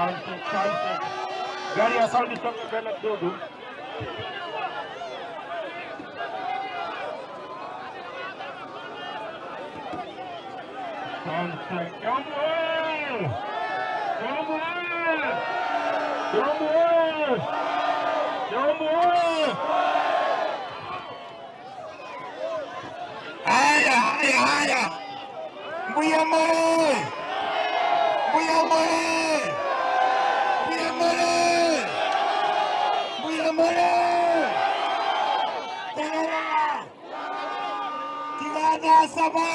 Asante. Gari ya sauti songa mbele kidogo. Asante. Haya. Mbuya More. Tigana saba.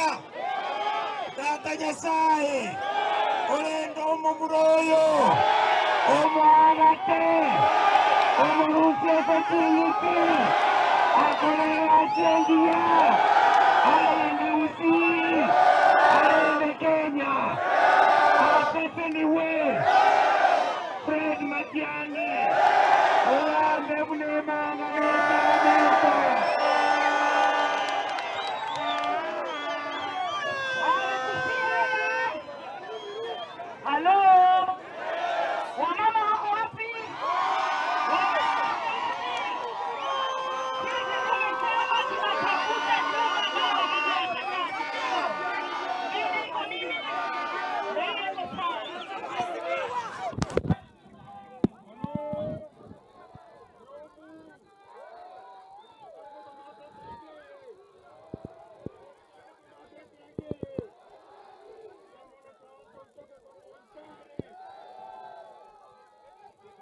Tata Nyasaye. Olendo omuburoyo. Omwarate. Omurusi okutuyiki. Akolera asengia.